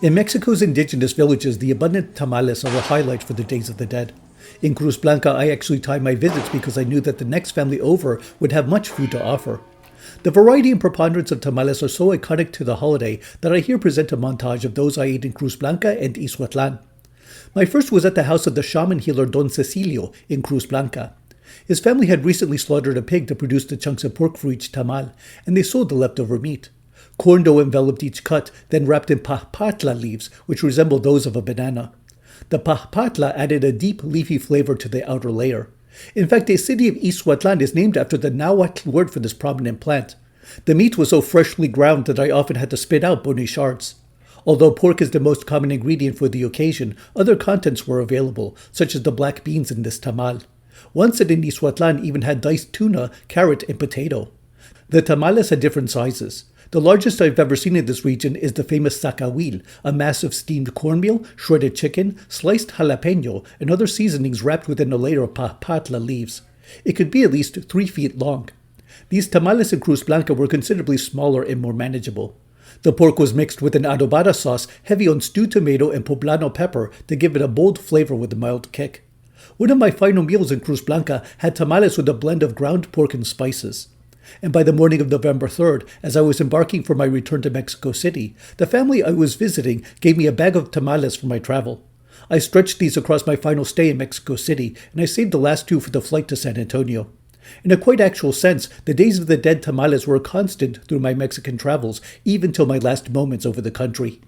In Mexico's indigenous villages, the abundant tamales are a highlight for the Days of the Dead. In Cruz Blanca, I actually timed my visits because I knew that the next family over would have much food to offer. The variety and preponderance of tamales are so iconic to the holiday that I here present a montage of those I ate in Cruz Blanca and Ixhuatlan. My first was at the house of the shaman healer Don Cecilio in Cruz Blanca. His family had recently slaughtered a pig to produce the chunks of pork for each tamal, and they sold the leftover meat. Corn dough enveloped each cut, then wrapped in pahpatla leaves, which resembled those of a banana. The pahpatla added a deep, leafy flavor to the outer layer. In fact, the city of Ixhuatlan is named after the Nahuatl word for this prominent plant. The meat was so freshly ground that I often had to spit out bony shards. Although pork is the most common ingredient for the occasion, other contents were available, such as the black beans in this tamal. One set in Ixhuatlan even had diced tuna, carrot, and potato. The tamales had different sizes. The largest I've ever seen in this region is the famous sacahuil, a mass of steamed cornmeal, shredded chicken, sliced jalapeno, and other seasonings wrapped within a layer of pahpatla leaves. It could be at least 3 feet long. These tamales in Cruz Blanca were considerably smaller and more manageable. The pork was mixed with an adobada sauce heavy on stewed tomato and poblano pepper to give it a bold flavor with a mild kick. One of my final meals in Cruz Blanca had tamales with a blend of ground pork and spices. And by the morning of November 3rd, as I was embarking for my return to Mexico City, the family I was visiting gave me a bag of tamales for my travel. I stretched these across my final stay in Mexico City, and I saved the last 2 for the flight to San Antonio. In a quite actual sense, the Days of the Dead tamales were a constant through my Mexican travels, even till my last moments over the country.